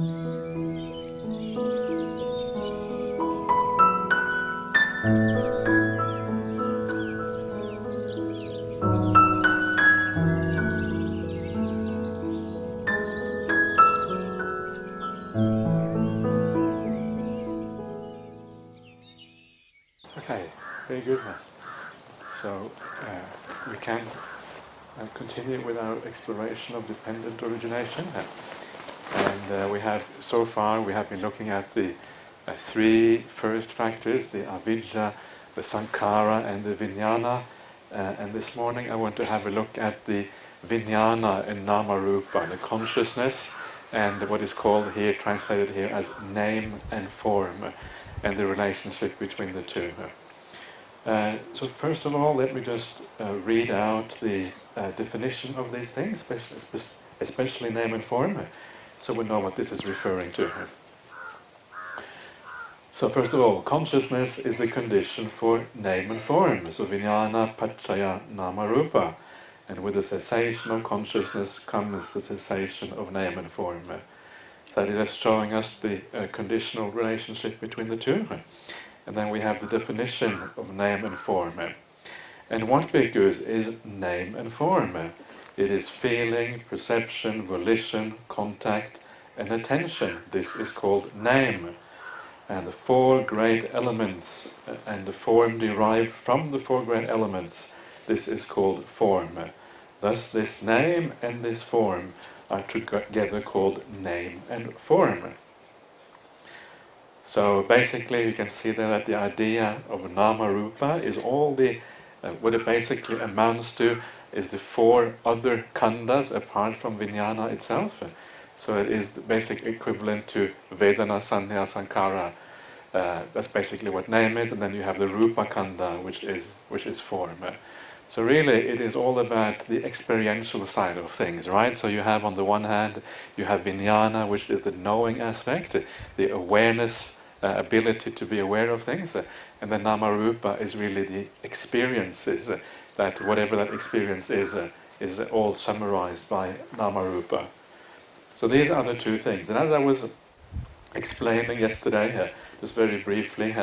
Okay, very good. So we can continue with our exploration of dependent origination. And we have, so far, we have been looking at the three first factors, the avijja, the sankhara, and the vijnana. And this morning I want to have a look at the vijnana and nama-rupa, the consciousness, and what is called here, translated here as name and form, and the relationship between the two. So first of all, let me just read out the definition of these things, especially name and form, so we know what this is referring to. So first of all, consciousness is the condition for name and form. So vijnana paccaya nama rupa. And with the cessation of consciousness comes the cessation of name and form. So that is showing us the conditional relationship between the two. And then we have the definition of name and form. And what bhikkhus is name and form? It is feeling, perception, volition, contact, and attention. This is called name. And the four great elements and the form derived from the four great elements, this is called form. Thus this name and this form are together called name and form. So basically you can see there that the idea of nama-rupa is all the, what it basically amounts to is the four other khandhas apart from vijnana itself. So it is the basic equivalent to Vedana, Sanya, Sankhara. That's basically what name is, and then you have the Rupa Khandha, which is form. So really, it is all about the experiential side of things, right? So you have, on the one hand, you have vijnana, which is the knowing aspect, the awareness, ability to be aware of things, and then nama-rupa is really the experiences, that whatever that experience is all summarized by nama-rupa. So these are the two things. And as I was explaining yesterday, just very briefly,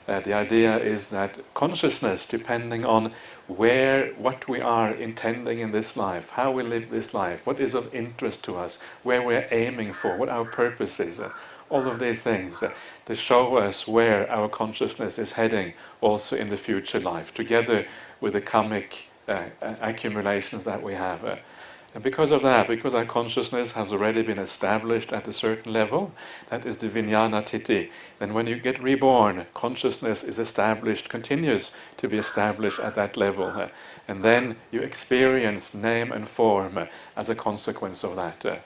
the idea is that consciousness, depending on what we are intending in this life, how we live this life, what is of interest to us, where we're aiming for, what our purpose is, all of these things to show us where our consciousness is heading also in the future life, together with the karmic accumulations that we have. And because of that, because our consciousness has already been established at a certain level, that is the vijnana titi, then when you get reborn, consciousness is established, continues to be established at that level. And then you experience name and form as a consequence of that.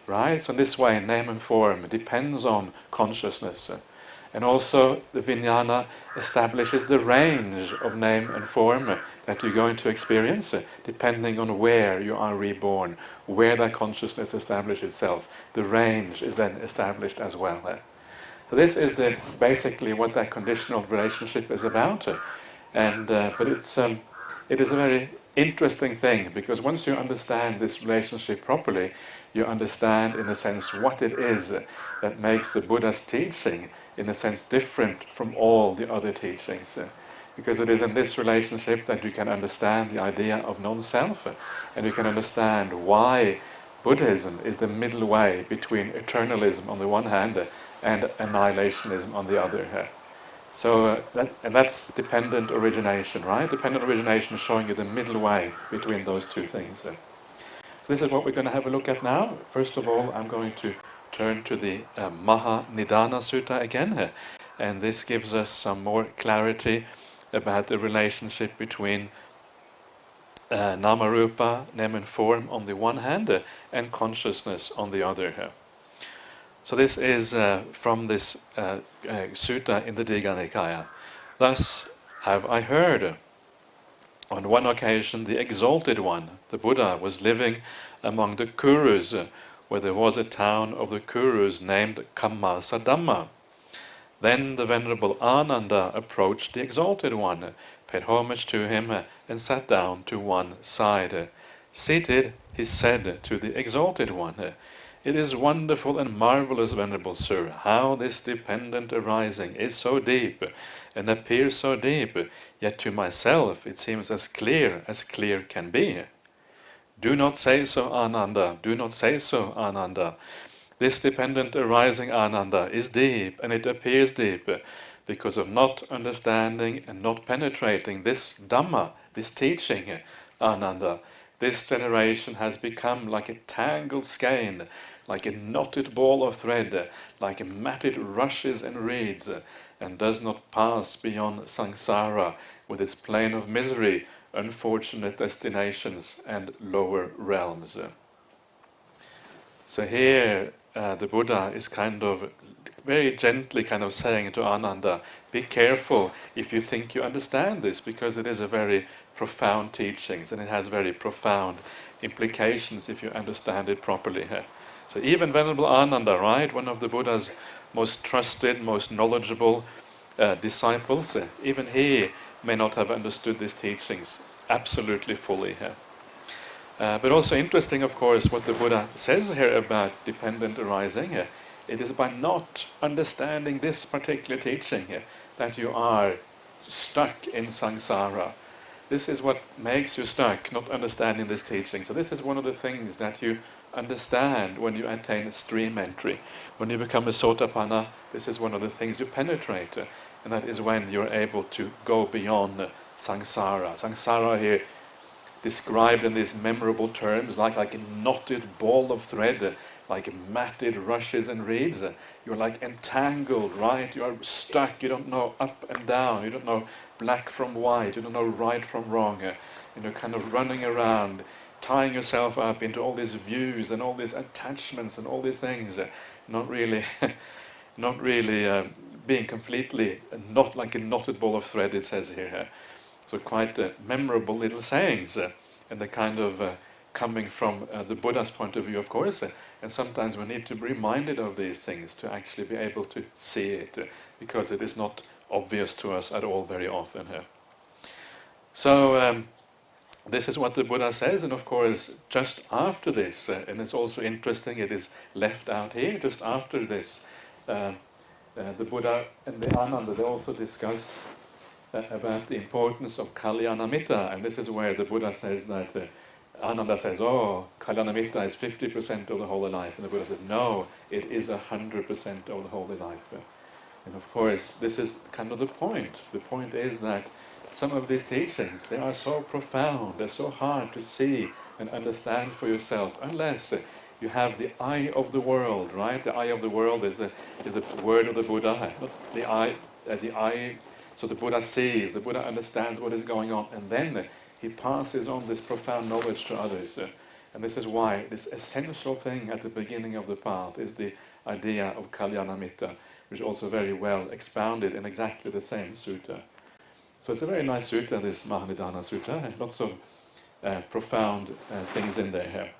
Right? So in this way, name and form depends on consciousness. And also the vijnana establishes the range of name and form that you're going to experience, depending on where you are reborn, where that consciousness establishes itself. The range is then established as well. So this is basically what that conditional relationship is about. But it is a very interesting thing, because once you understand this relationship properly, you understand, in a sense, what it is that makes the Buddha's teaching, in a sense, different from all the other teachings. Because it is in this relationship that you can understand the idea of non-self, and you can understand why Buddhism is the middle way between eternalism on the one hand and annihilationism on the other. So that's dependent origination, right? Dependent origination is showing you the middle way between those two things. So this is what we're going to have a look at now. First of all, I'm going to turn to the Maha Nidana Sutta again, and this gives us some more clarity about the relationship between nama-rupa, name and form on the one hand, and consciousness on the other. So this is from this sutta in the Digha Nikaya. Thus have I heard. On one occasion, the Exalted One, the Buddha, was living among the Kurus, where there was a town of the Kurus named Kammasadhamma. Then the Venerable Ananda approached the Exalted One, paid homage to him, and sat down to one side. Seated, he said to the Exalted One, It is wonderful and marvelous, Venerable Sir, how this dependent arising is so deep and appears so deep, yet to myself it seems as clear can be. Do not say so, Ananda, do not say so, Ananda. This dependent arising, Ananda, is deep, and it appears deep because of not understanding and not penetrating this Dhamma, this teaching, Ananda. This generation has become like a tangled skein, like a knotted ball of thread, like matted rushes and reeds, and does not pass beyond samsara with its plane of misery, unfortunate destinations, and lower realms. So here the Buddha is kind of very gently kind of saying to Ananda, be careful if you think you understand this, because it is a very profound teachings and it has very profound implications if you understand it properly. So even Venerable Ananda, right, one of the Buddha's most trusted, most knowledgeable disciples, even he may not have understood these teachings absolutely fully. But also interesting, of course, what the Buddha says here about dependent arising. It is by not understanding this particular teaching that you are stuck in samsara. This is what makes you stuck, not understanding this teaching. So this is one of the things that you understand when you attain stream entry. When you become a sotapanna, this is one of the things you penetrate. And that is when you're able to go beyond samsara. Samsara here described in these memorable terms, like a knotted ball of thread, like matted rushes and reeds. You're like entangled, right? You are stuck. You don't know up and down. You don't know black from white. You don't know right from wrong. You're kind of running around, tying yourself up into all these views and all these attachments and all these things. Not really, not really being completely not like a knotted ball of thread. It says here. So quite memorable little sayings, and the kind of coming from the Buddha's point of view, of course, and sometimes we need to be reminded of these things to actually be able to see it, because it is not obvious to us at all very often. So this is what the Buddha says, and of course just after this, and it's also interesting, it is left out here, just after this, the Buddha and the Ananda, they also discuss about the importance of Kalyanamitta, and this is where the Buddha says that Ananda says, oh, Kalyanamitta is 50% of the holy life, and the Buddha says, no, it is 100% of the holy life. And of course, this is kind of the point. The point is that some of these teachings, they are so profound, they're so hard to see and understand for yourself, unless you have the eye of the world, right? The eye of the world is the word of the Buddha, not the eye. So the Buddha sees, the Buddha understands what is going on, and then he passes on this profound knowledge to others. And this is why this essential thing at the beginning of the path is the idea of Kalyanamitta, which is also very well expounded in exactly the same sutta. So it's a very nice sutta, this Mahanidana Sutta, and lots of profound things in there.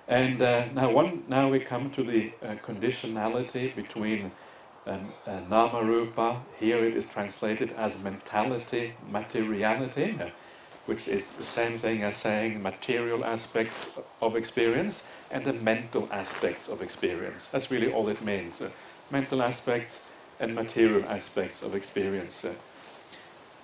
And now we come to the conditionality between nama rupa. Here it is translated as mentality, materiality, which is the same thing as saying material aspects of experience and the mental aspects of experience. That's really all it means. Mental aspects and material aspects of experience.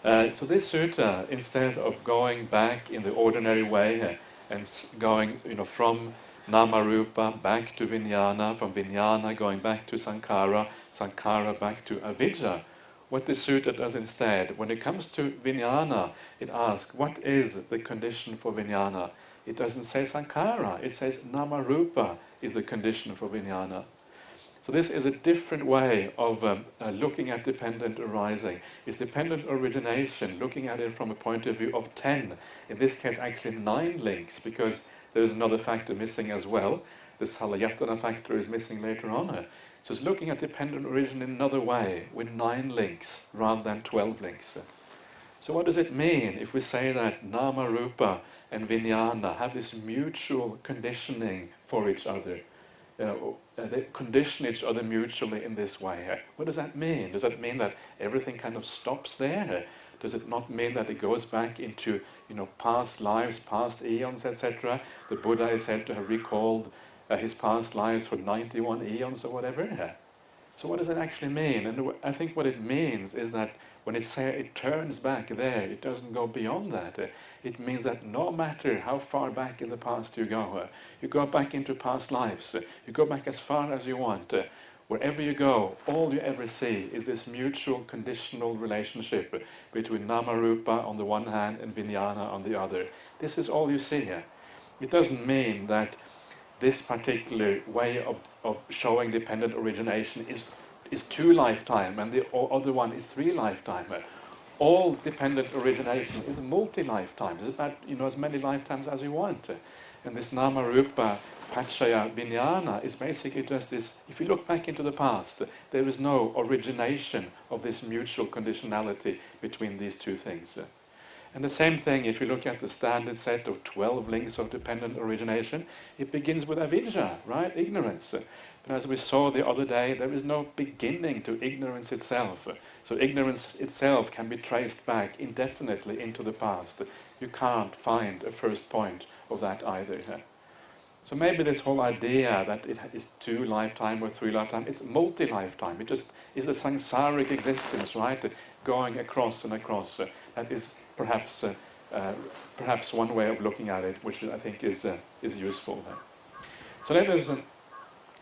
So this sutta, instead of going back in the ordinary way and going, from Namarupa back to Vijnana, from Vijnana going back to Sankhara, Sankhara back to Avijja, what the sutta does instead, when it comes to Vijnana, it asks, what is the condition for Vijnana? It doesn't say Sankhara, it says Namarupa is the condition for Vijnana. So this is a different way of looking at dependent arising. It's dependent origination, looking at it from a point of view of 10, in this case actually 9 links, because there is another factor missing as well. The Salayatana factor is missing later on. So it's looking at dependent origin in another way, with 9 links rather than 12 links. So what does it mean if we say that Nama, Rupa and Vijnana have this mutual conditioning for each other? They condition each other mutually in this way. What does that mean? Does that mean that everything kind of stops there? Does it not mean that it goes back into past lives, past eons, etc.? The Buddha is said to have recalled his past lives for 91 eons or whatever. So what does that actually mean? And I think what it means is that when it turns back there, it doesn't go beyond that. It means that no matter how far back in the past you go back into past lives, you go back as far as you want, wherever you go, all you ever see is this mutual conditional relationship between Nama-rupa on the one hand and Vijnana on the other. This is all you see here. It doesn't mean that this particular way of showing dependent origination is 2 lifetime and the other one is 3 lifetime. All dependent origination is multi-lifetime. It's about as many lifetimes as you want. And this Nama-rupa Pachaya Vijnana is basically just this. If you look back into the past, there is no origination of this mutual conditionality between these two things. And the same thing, if you look at the standard set of 12 links of dependent origination, it begins with avidya, right? Ignorance. But as we saw the other day, there is no beginning to ignorance itself. So ignorance itself can be traced back indefinitely into the past. You can't find a first point of that either. So maybe this whole idea that it is 2 lifetime or 3 lifetime, it's multi-lifetime. It just is the samsaric existence, right? Going across and across. That is perhaps one way of looking at it, which I think is useful. So let us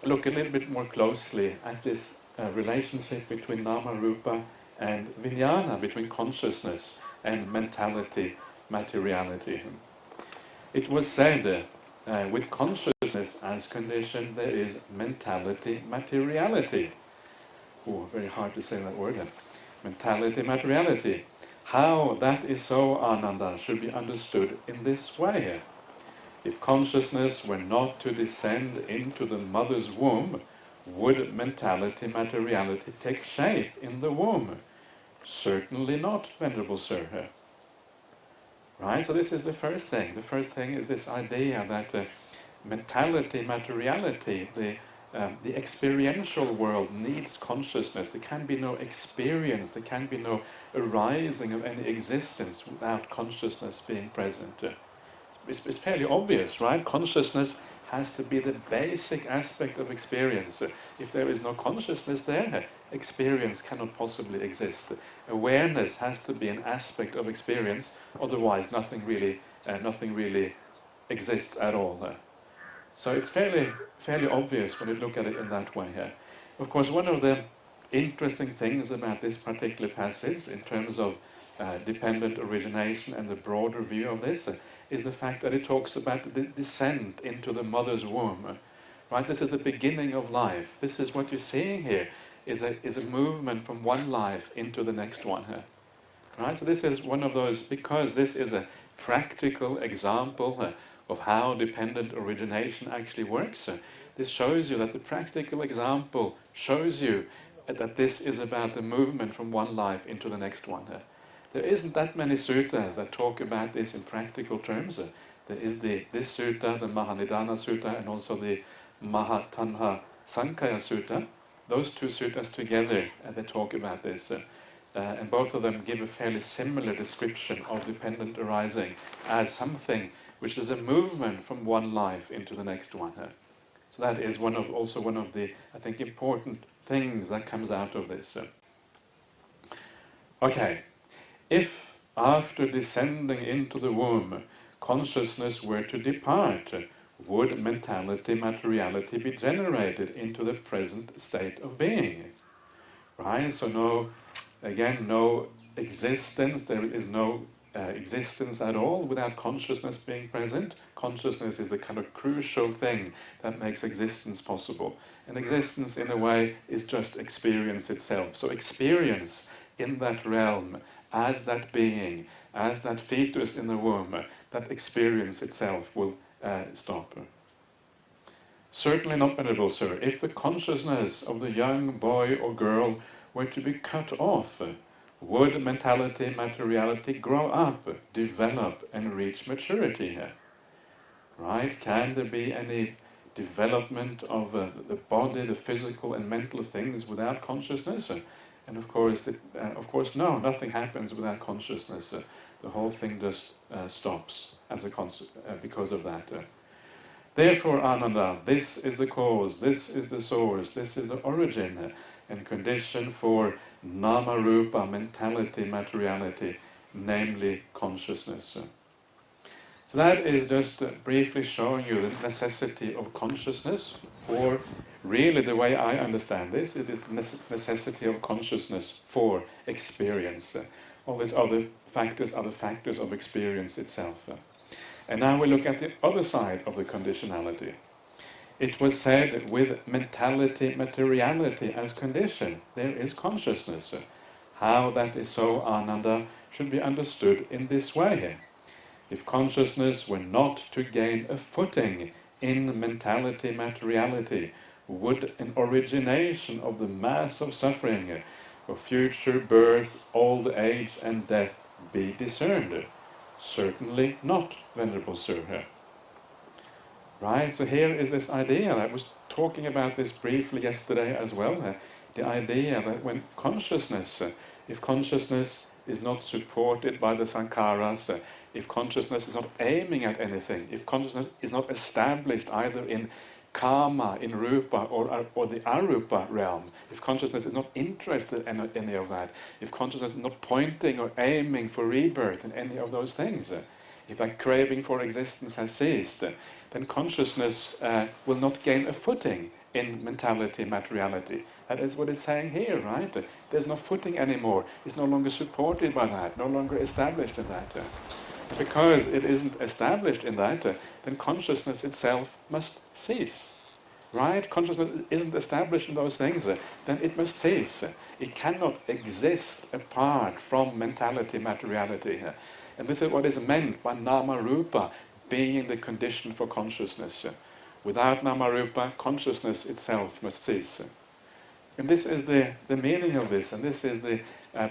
look a little bit more closely at this relationship between Nama-rupa and Vijnana, between consciousness and mentality, materiality. It was said, with consciousness as condition, there is mentality, materiality. Oh, very hard to say that word. Mentality, materiality. How that is so, Ananda, should be understood in this way. If consciousness were not to descend into the mother's womb, would mentality, materiality take shape in the womb? Certainly not, Venerable Sir. Right? So this is the first thing. The first thing is this idea that mentality, materiality, the experiential world needs consciousness. There can be no experience, there can be no arising of any existence without consciousness being present. It's fairly obvious, right? Consciousness has to be the basic aspect of experience. If there is no consciousness there, experience cannot possibly exist. Awareness has to be an aspect of experience, otherwise nothing really exists at all. So it's fairly obvious when you look at it in that way here. Of course, one of the interesting things about this particular passage, in terms of dependent origination and the broader view of this, is the fact that it talks about the descent into the mother's womb. Right? This is the beginning of life. This is what you're seeing here, is a movement from one life into the next one. Right? So this is one of those, because this is a practical example of how dependent origination actually works. This shows you that the practical example shows you that this is about the movement from one life into the next one. There isn't that many suttas that talk about this in practical terms. There is this sutta, the Mahanidana Sutta, and also the Mahatanha Sankaya Sutta. Those 2 suttas together, they talk about this. And both of them give a fairly similar description of dependent arising as something which is a movement from one life into the next one. So that is also one of the, I think, important things that comes out of this. Okay, if after descending into the womb, consciousness were to depart, would mentality, materiality be generated into the present state of being? Right? So no existence, there is no existence at all without consciousness being present. Consciousness is the kind of crucial thing that makes existence possible. And existence, in a way, is just experience itself. So experience in that realm, as that being, as that fetus in the womb, that experience itself will stop. Certainly not, Venerable Sir. If the consciousness of the young boy or girl were to be cut off, would mentality, materiality grow up, develop and reach maturity? Right? Can there be any development of the body, the physical and mental things without consciousness? And of course, no, nothing happens without consciousness. The whole thing just stops as because of that. Therefore, Ananda, this is the cause, this is the source, this is the origin and condition for nama-rupa, mentality, materiality, namely consciousness. So that is just briefly showing you the necessity of consciousness for, really the way I understand this, it is the necessity of consciousness for experience. All these other factors are the factors of experience itself. And now we look at the other side of the conditionality. It was said with mentality, materiality as condition, there is consciousness. How that is so, Ananda, should be understood in this way. If consciousness were not to gain a footing in mentality, materiality, would an origination of the mass of suffering, of future birth, old age and death be discerned? Certainly not, Venerable Sir. Right, so here is this idea, I was talking about this briefly yesterday as well, the idea that when consciousness, if consciousness is not supported by the sankharas, if consciousness is not aiming at anything, if consciousness is not established either in karma, in rupa or the arupa realm, if consciousness is not interested in any of that, if consciousness is not pointing or aiming for rebirth in any of those things, if that craving for existence has ceased, then consciousness will not gain a footing in mentality, materiality. That is what it's saying here, right? There's no footing anymore. It's no longer supported by that, no longer established in that. Because it isn't established in that, then consciousness itself must cease. Right? Consciousness isn't established in those things, then it must cease. It cannot exist apart from mentality, materiality. And this is what is meant by nama-rupa being the condition for consciousness. Without nama-rupa, consciousness itself must cease. And this is the meaning of this, and this is the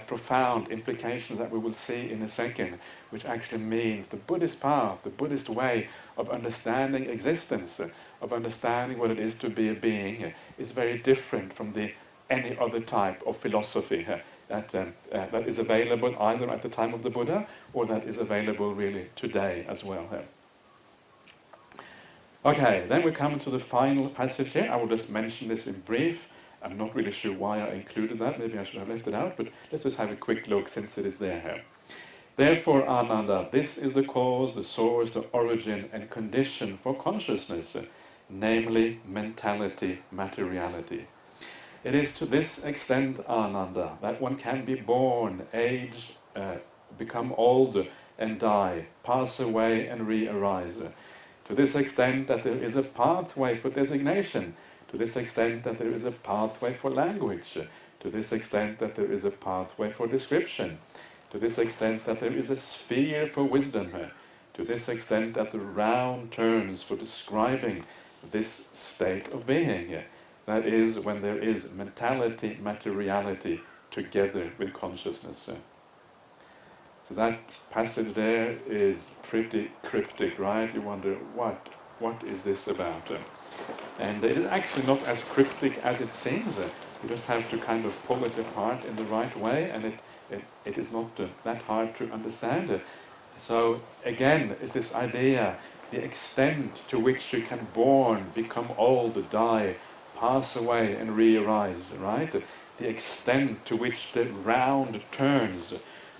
profound implications that we will see in a second, which actually means the Buddhist path, the Buddhist way of understanding existence, of understanding what it is to be a being, is very different from any other type of philosophy that is available either at the time of the Buddha or that is available really today as well. Okay, then we come to the final passage here. I will just mention this in brief. I'm not really sure why I included that, maybe I should have left it out, but let's just have a quick look since it is there here. Therefore, Ananda, this is the cause, the source, the origin and condition for consciousness, namely mentality, materiality. It is to this extent, Ananda, that one can be born, age, become old and die, pass away and re-arise. To this extent that there is a pathway for designation, to this extent that there is a pathway for language, to this extent that there is a pathway for description, to this extent that there is a sphere for wisdom, to this extent that the round turns for describing this state of being. That is, when there is mentality, materiality together with consciousness. So that passage there is pretty cryptic, right? You wonder, what is this about? And it is actually not as cryptic as it seems. You just have to kind of pull it apart in the right way, and it is not that hard to understand. So again, is this idea, the extent to which you can born, become old, die, pass away and re-arise, right? The extent to which the round turns.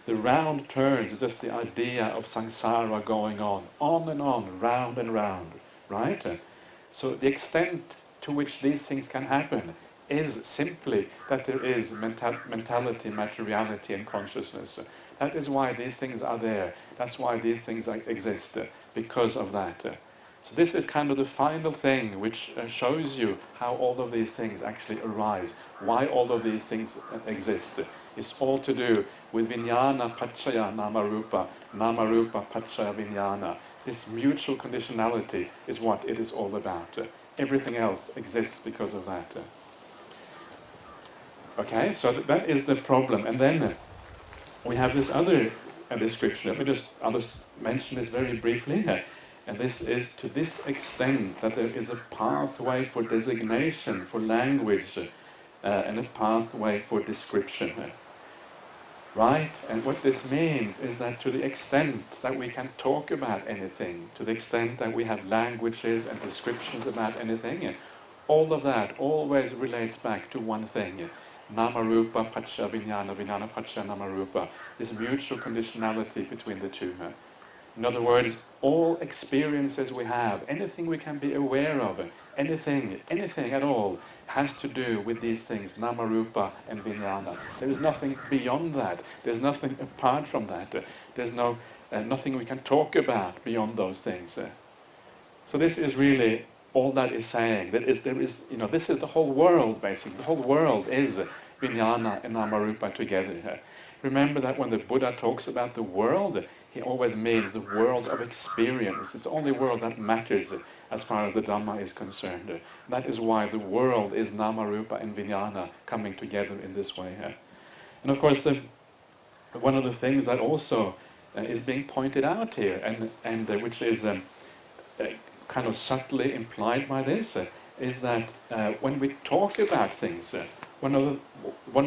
The round turns is just the idea of samsara going on and on, round and round, right? So the extent to which these things can happen is simply that there is mentality, materiality and consciousness. That is why these things are there. That's why these things exist, because of that. So this is kind of the final thing which shows you how all of these things actually arise, why all of these things exist. It's all to do with vijnana paccaya namarupa, namarupa paccaya vijnana. This mutual conditionality is what it is all about. Everything else exists because of that. Okay, so that is the problem. And then we have this other description. I'll just mention this very briefly. And this is to this extent that there is a pathway for designation, for language, and a pathway for description. Right? And what this means is that to the extent that we can talk about anything, to the extent that we have languages and descriptions about anything, all of that always relates back to one thing. Namarupa Pacha Vijnana, Vijnana Pacha Namarupa. This mutual conditionality between the two. In other words, all experiences we have, anything we can be aware of, anything at all, has to do with these things, Namarupa and Vijnana. There is nothing beyond that. There's nothing apart from that. There's nothing we can talk about beyond those things. So this is really all that is saying. This is the whole world, basically. The whole world is Vijnana and Namarupa together. Remember that when the Buddha talks about the world, he always means the world of experience. It's the only world that matters as far as the Dhamma is concerned. That is why the world is Namarupa and Vijnana coming together in this way. And of course, one of the things that also is being pointed out here, and which is kind of subtly implied by this, is that when we talk about things, one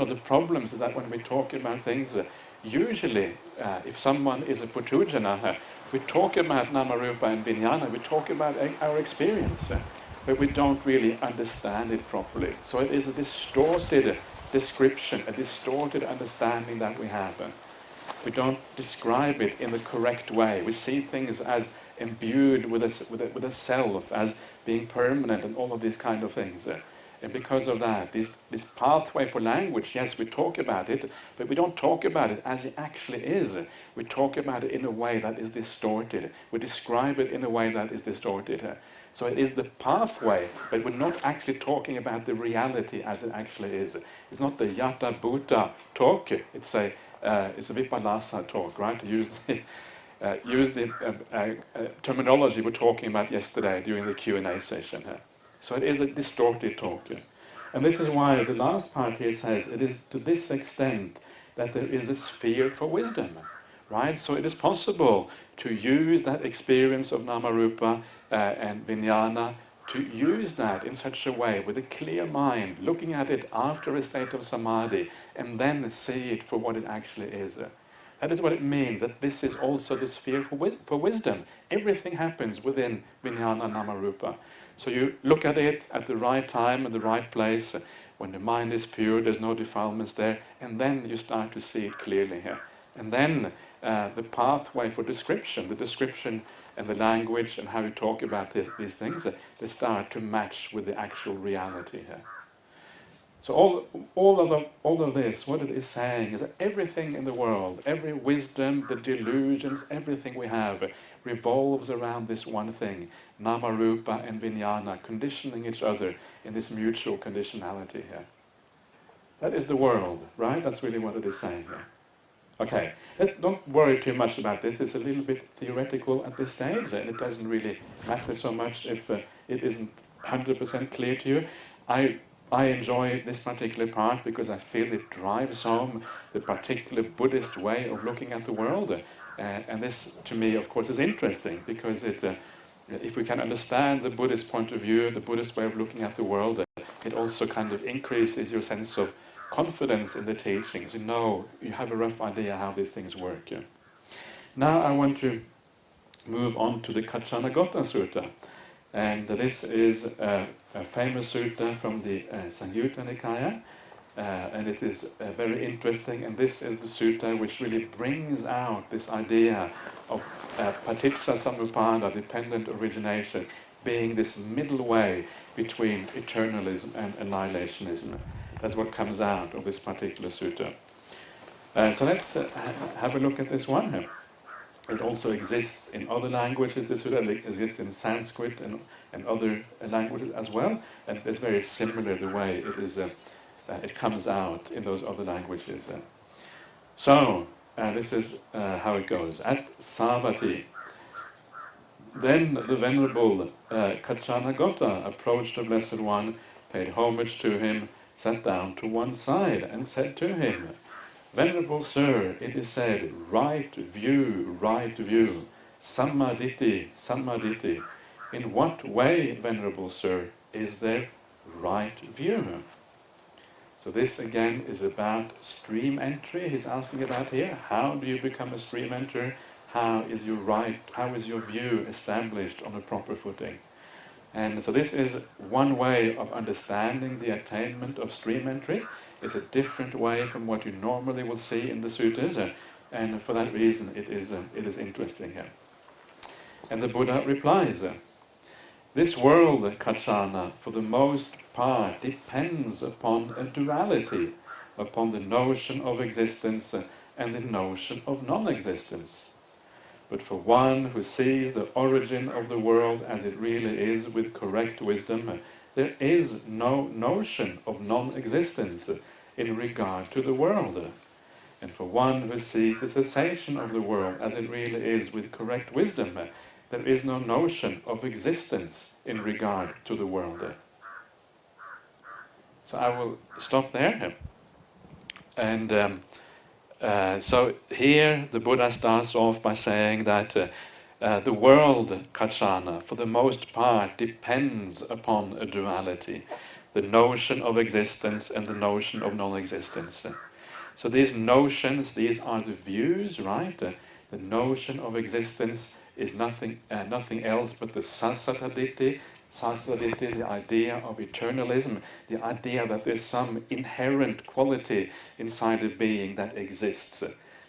of the problems is that when we talk about things, usually, if someone is a Putujana, we talk about Namarupa and Vijnana, we talk about our experience, but we don't really understand it properly. So it is a distorted description, a distorted understanding that we have. We don't describe it in the correct way. We see things as imbued with a self, as being permanent, and all of these kind of things. And because of that, this pathway for language, yes, we talk about it, but we don't talk about it as it actually is. We talk about it in a way that is distorted. We describe it in a way that is distorted. So it is the pathway, but we're not actually talking about the reality as it actually is. It's not the yata bhuta talk. It's a vipassana talk, right? To use the terminology we're talking about yesterday during the Q&A session. So it is a distorted talk. And this is why the last part here says it is to this extent that there is a sphere for wisdom. Right? So it is possible to use that experience of Namarupa and Vijnana, to use that in such a way with a clear mind, looking at it after a state of samadhi, and then see it for what it actually is. That is what it means, that this is also the sphere for wisdom. Everything happens within Vijnana and Namarupa. So you look at it at the right time and the right place, when the mind is pure, there's no defilements there, and then you start to see it clearly here. And then the pathway for description, the description and the language and how you talk about these things, they start to match with the actual reality here. So all of this, what it is saying is that everything in the world, every wisdom, the delusions, everything we have revolves around this one thing, Namarupa and Vijnana, conditioning each other in this mutual conditionality here. That is the world, right? That's really what it is saying here. Okay, don't worry too much about this. It's a little bit theoretical at this stage, and it doesn't really matter so much if it isn't 100% clear to you. I enjoy this particular part because I feel it drives home the particular Buddhist way of looking at the world. And this, to me, of course, is interesting because if we can understand the Buddhist point of view, the Buddhist way of looking at the world, it also kind of increases your sense of confidence in the teachings. You have a rough idea how these things work. Yeah? Now I want to move on to the Kachanagota Sutta. And this is a famous sutta from the Samyutta Nikaya, and it is very interesting, and this is the sutta which really brings out this idea of paticca samuppada, dependent origination, being this middle way between eternalism and annihilationism. That's what comes out of this particular sutta. So let's have a look at this one here. It also exists in other languages. This sutta exists in Sanskrit and other languages as well, and it's very similar the way it comes out in those other languages. So, this is how it goes. At Savatthi, then the Venerable Kachanagota approached the Blessed One, paid homage to him, sat down to one side, and said to him, Venerable Sir, it is said, right view, sammaditi, sammaditi. In what way, Venerable Sir, is there right view? So this again is about stream entry. He's asking about here. How do you become a stream entry? How is your view established on a proper footing? And so this is one way of understanding the attainment of stream entry. It's a different way from what you normally will see in the suttas, and for that reason it is interesting here. And the Buddha replies, this world, Kachana, for the most part depends upon a duality, upon the notion of existence and the notion of non-existence. But for one who sees the origin of the world as it really is with correct wisdom, there is no notion of non-existence in regard to the world. And for one who sees the cessation of the world as it really is with correct wisdom, there is no notion of existence in regard to the world. So I will stop there. And so here the Buddha starts off by saying that the world, Kachana, for the most part depends upon a duality, the notion of existence and the notion of non-existence. So these notions, these are the views, right? The notion of existence is nothing else but the sassataditti. Sassataditti, the idea of eternalism, the idea that there's some inherent quality inside a being that exists.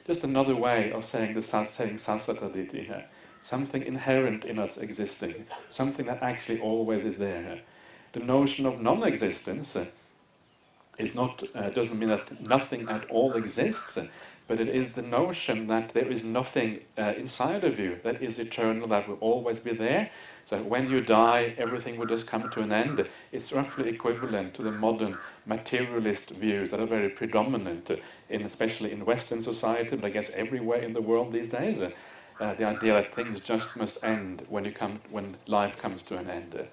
Just another way of saying sassataditti here. Something inherent in us existing, something that actually always is there. The notion of non-existence is not doesn't mean that nothing at all exists, but it is the notion that there is nothing inside of you that is eternal, that will always be there. So when you die, everything will just come to an end. It's roughly equivalent to the modern materialist views that are very predominant, especially in Western society, but I guess everywhere in the world these days. The idea that things just must end when life comes to an end.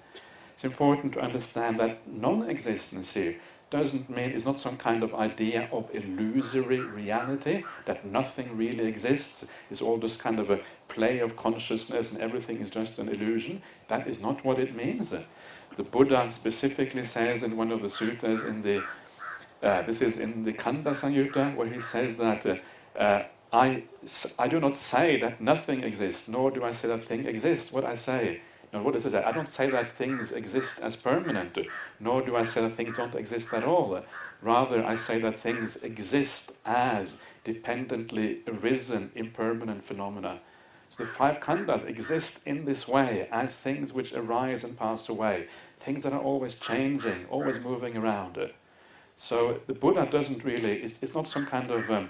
It's important to understand that non-existence here doesn't mean, it's not some kind of idea of illusory reality, that nothing really exists, it's all just kind of a play of consciousness and everything is just an illusion. That is not what it means. The Buddha specifically says in one of the suttas, this is in the Kanda Samyutta, where he says that I do not say that nothing exists, nor do I say that thing exists. What I say, now what does it say? I don't say that things exist as permanent, nor do I say that things don't exist at all. Rather, I say that things exist as dependently arisen, impermanent phenomena. So the five khandhas exist in this way, as things which arise and pass away, things that are always changing, always moving around. So the Buddha doesn't really, it's not some kind of,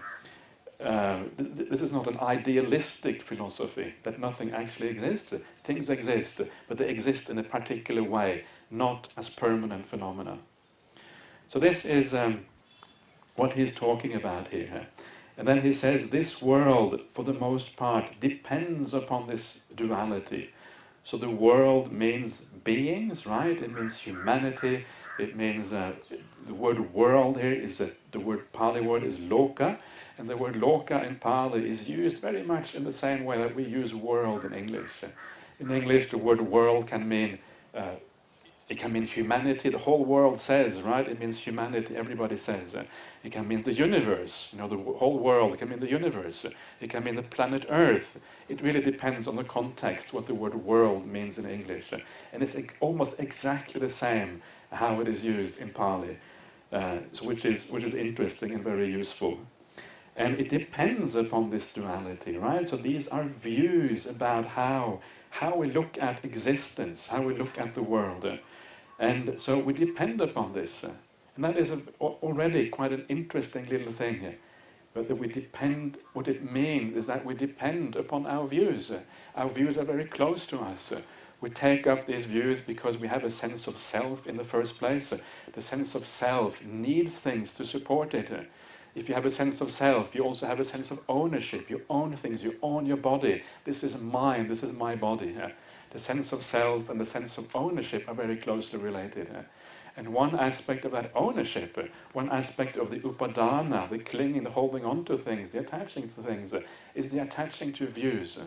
this is not an idealistic philosophy, that nothing actually exists. Things exist, but they exist in a particular way, not as permanent phenomena. So this is what he's talking about here. And then he says, this world, for the most part, depends upon this duality. So the world means beings, right? It means humanity. It means, the word world here is, the word Pali word is loka. And the word loka in Pali is used very much in the same way that we use world in English. In English, the word world can mean, it can mean humanity. The whole world says, right? It means humanity. Everybody says. It can mean the universe. The whole world. It can mean the universe. It can mean the planet Earth. It really depends on the context what the word world means in English. And it's almost exactly the same how it is used in Pali, which is interesting and very useful. And it depends upon this duality, right? So these are views about how we look at existence, how we look at the world. And so we depend upon this. And that is already quite an interesting little thing here. But that we depend, what it means is that we depend upon our views. Our views are very close to us. We take up these views because we have a sense of self in the first place. The sense of self needs things to support it. If you have a sense of self, you also have a sense of ownership. You own things, you own your body. This is mine, this is my body. The sense of self and the sense of ownership are very closely related. And one aspect of that ownership, one aspect of the upadana, the clinging, the holding on to things, the attaching to things, is the attaching to views.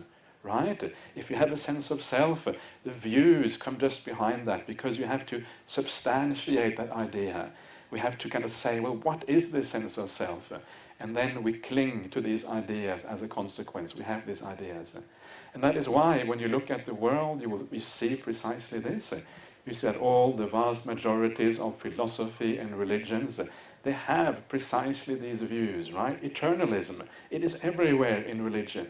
Right? If you have a sense of self, the views come just behind that, because you have to substantiate that idea. we have to kind of say, well, what is this sense of self? And then we cling to these ideas as a consequence. We have these ideas. And that is why when you look at the world, you see precisely this. You see that all the vast majorities of philosophy and religions, they have precisely these views, right? Eternalism, it is everywhere in religion.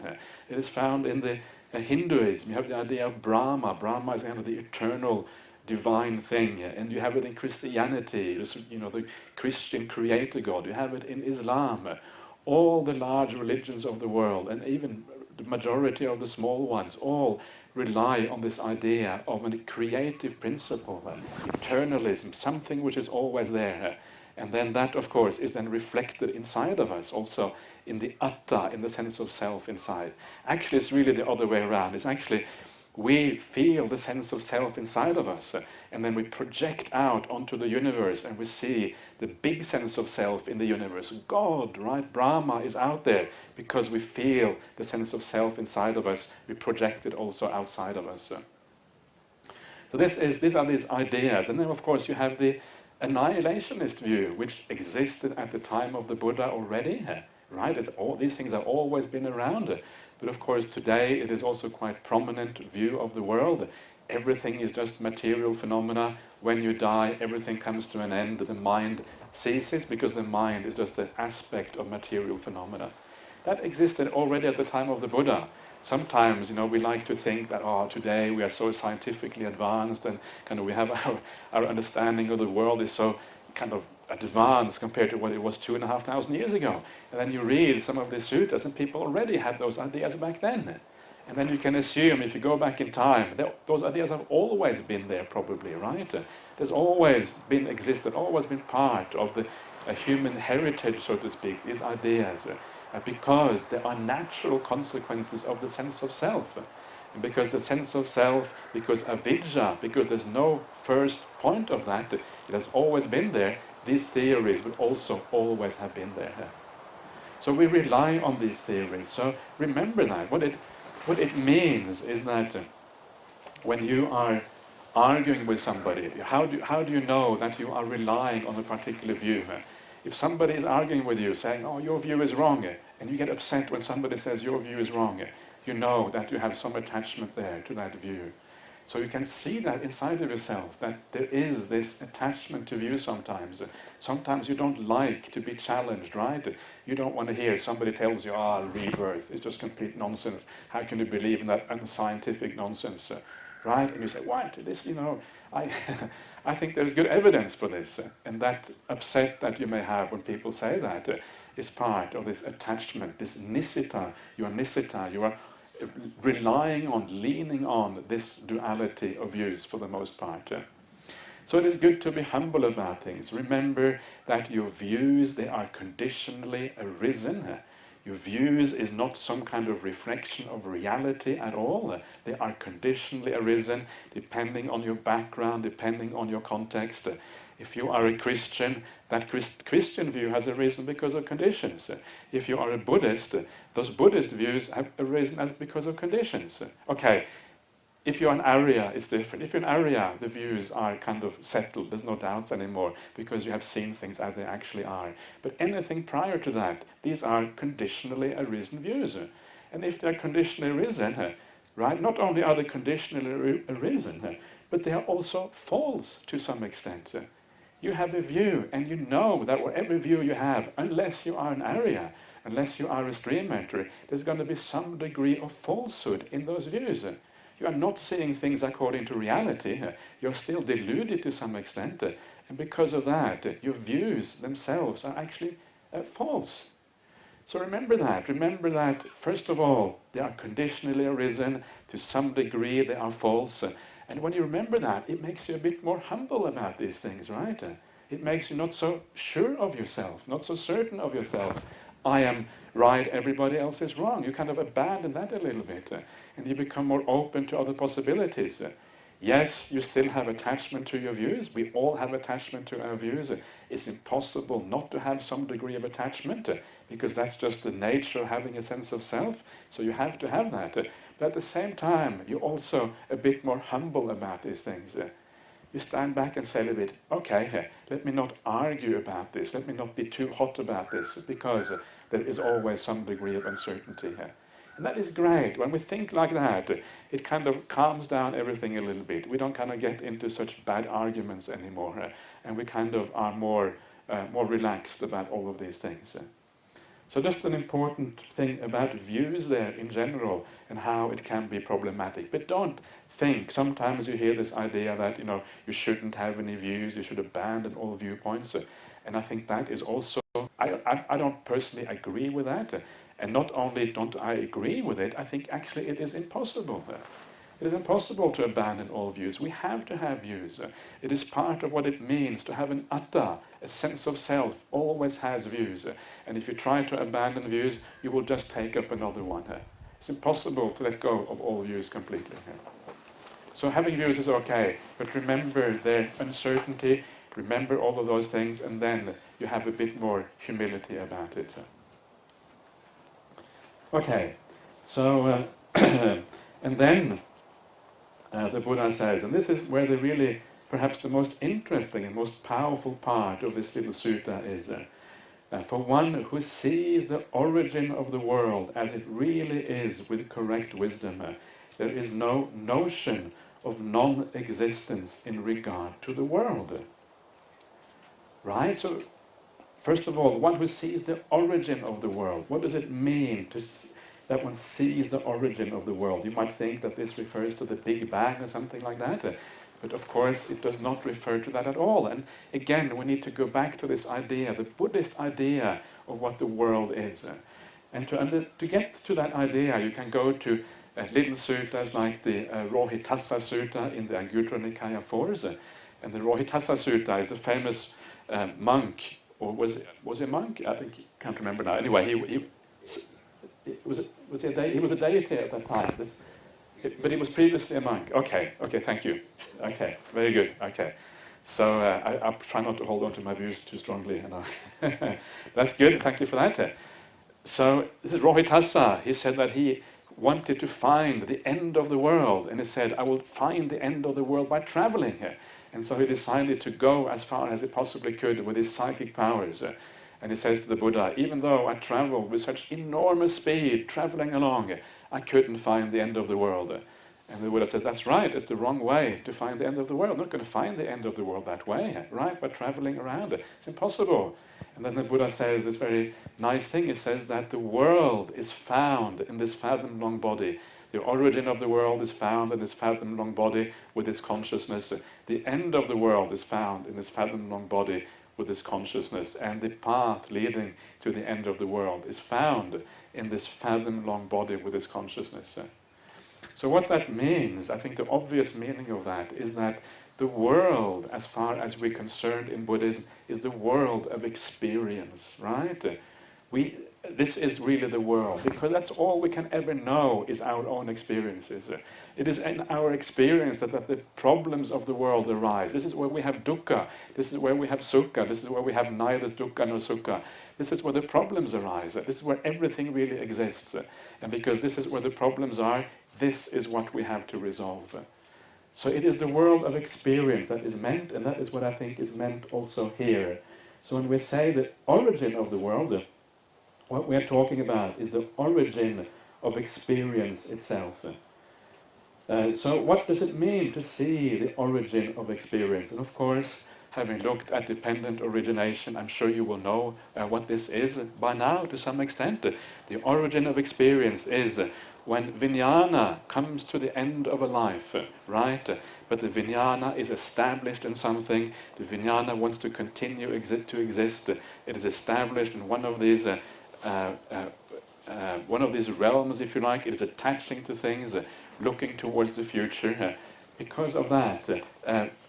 It is found in the Hinduism. You have the idea of Brahma. Brahma is kind of the eternal divine thing, and you have it in Christianity, the Christian creator God. You have it in Islam. All the large religions of the world, and even the majority of the small ones, all rely on this idea of a creative principle, eternalism, something which is always there. And then that, of course, is then reflected inside of us, also in the atta, in the sense of self inside. Actually, it's really the other way around. It's actually we feel the sense of self inside of us, and then we project out onto the universe, and we see the big sense of self in the universe. God, right? Brahma is out there because we feel the sense of self inside of us. We project it also outside of us. So these are these ideas. And then, of course, you have the annihilationist view, which existed at the time of the Buddha already, right? These things have always been around. But of course, today it is also quite prominent view of the world. Everything is just material phenomena. When you die, everything comes to an end. The mind ceases because the mind is just an aspect of material phenomena. That existed already at the time of the Buddha. Sometimes, we like to think that, today we are so scientifically advanced and kind of we have our understanding of the world is so kind of advanced compared to what it was 2,500 years ago. And then you read some of the suttas and people already had those ideas back then. And then you can assume, if you go back in time, those ideas have always been there probably, right? There's always been existed, always been part of the human heritage, so to speak, these ideas. Because there are natural consequences of the sense of self. And because the sense of self, because avidya, because there's no first point of that, it has always been there, these theories will also always have been there. So we rely on these theories. So remember that. What it means is that when you are arguing with somebody, how do you know that you are relying on a particular view? If somebody is arguing with you, saying, your view is wrong, and you get upset when somebody says your view is wrong, you know that you have some attachment there to that view. So you can see that inside of yourself, that there is this attachment to view sometimes. Sometimes you don't like to be challenged, right? You don't want to hear somebody tells you, rebirth is just complete nonsense. How can you believe in that unscientific nonsense? Right? And you say, what? This, I think there's good evidence for this. And that upset that you may have when people say that is part of this attachment, this nisita. You are relying on, leaning on this duality of views for the most part. So it is good to be humble about things. Remember that your views, they are conditionally arisen. Your views is not some kind of reflection of reality at all. They are conditionally arisen, depending on your background, depending on your context. If you are a Christian, that Christian view has arisen because of conditions. If you are a Buddhist, those Buddhist views have arisen because of conditions. Okay, if you're an Arya, it's different. If you're an Arya, the views are kind of settled. There's no doubts anymore because you have seen things as they actually are. But anything prior to that, these are conditionally arisen views. And if they're conditionally arisen, right, not only are they conditionally arisen, but they are also false to some extent. You have a view, and you know that whatever view you have, unless you are an Arya, unless you are a stream entry, there's going to be some degree of falsehood in those views. You are not seeing things according to reality. You're still deluded to some extent. And because of that, your views themselves are actually false. So remember that. Remember that, first of all, they are conditionally arisen. To some degree, they are false. And when you remember that, it makes you a bit more humble about these things, right? It makes you not so sure of yourself, not so certain of yourself. I am right, everybody else is wrong. You kind of abandon that a little bit, and you become more open to other possibilities. Yes, you still have attachment to your views. We all have attachment to our views. It's impossible not to have some degree of attachment, because that's just the nature of having a sense of self. So you have to have that. But at the same time, you're also a bit more humble about these things. we stand back and say a little bit, okay, let me not argue about this, let me not be too hot about this, because there is always some degree of uncertainty here. And that is great. When we think like that, it kind of calms down everything a little bit. We don't kind of get into such bad arguments anymore, and we kind of are more relaxed about all of these things. So just an important thing about views there in general and how it can be problematic. But don't think, sometimes you hear this idea that you shouldn't have any views, you should abandon all viewpoints. And I think that is also, I don't personally agree with that. And not only don't I agree with it, I think actually it is impossible. It is impossible to abandon all views. We have to have views. It is part of what it means to have an atta, a sense of self, always has views. And if you try to abandon views, you will just take up another one. It's impossible to let go of all views completely. So having views is okay, but remember their uncertainty, remember all of those things, and then you have a bit more humility about it. Okay, so, and then the Buddha says, and this is where perhaps the most interesting and most powerful part of this little sutta is, for one who sees the origin of the world as it really is with correct wisdom, there is no notion of non-existence in regard to the world. Right? So, first of all, the one who sees the origin of the world, what does it mean that one sees the origin of the world? You might think that this refers to the Big Bang or something like that, but of course it does not refer to that at all. And again, we need to go back to this idea, the Buddhist idea of what the world is. And to get to that idea, you can go to little suttas like the Rohitassa Sutta in the Anguttara Nikaya 4s. And the Rohitassa Sutta is the famous monk, or was he a monk? I think, can't remember now. Anyway, he was a deity at that time. But he was previously a monk. Okay, thank you. Okay, very good. Okay, so I'll try not to hold on to my views too strongly. That's good. Thank you for that. So this is Rohitassa. He said that he wanted to find the end of the world, and he said, "I will find the end of the world by traveling." And so he decided to go as far as he possibly could with his psychic powers. And he says to the Buddha, even though I traveled with such enormous speed, traveling along, I couldn't find the end of the world. And the Buddha says, that's right, it's the wrong way to find the end of the world. I'm not going to find the end of the world that way, right? By traveling around it. It's impossible. And then the Buddha says this very nice thing. He says that the world is found in this fathom-long body. The origin of the world is found in this fathom-long body with its consciousness. The end of the world is found in this fathom-long body with this consciousness. And the path leading to the end of the world is found in this fathom-long body with this consciousness. So what that means, I think the obvious meaning of that is that the world, as far as we're concerned in Buddhism, is the world of experience, right? This is really the world, because that's all we can ever know is our own experiences. It is in our experience that the problems of the world arise. This is where we have dukkha, this is where we have sukha, this is where we have neither dukkha nor sukha. This is where the problems arise. This is where everything really exists. And because this is where the problems are, this is what we have to resolve. So it is the world of experience that is meant, and that is what I think is meant also here. So when we say the origin of the world, what we are talking about is the origin of experience itself. So what does it mean to see the origin of experience? And of course, having looked at dependent origination, I'm sure you will know what this is by now to some extent. The origin of experience is when vijnana comes to the end of a life, right? But the vijnana is established in something. The vijnana wants to continue to exist. It is established in one of these realms, if you like. It is attaching to things, looking towards the future. Because of that,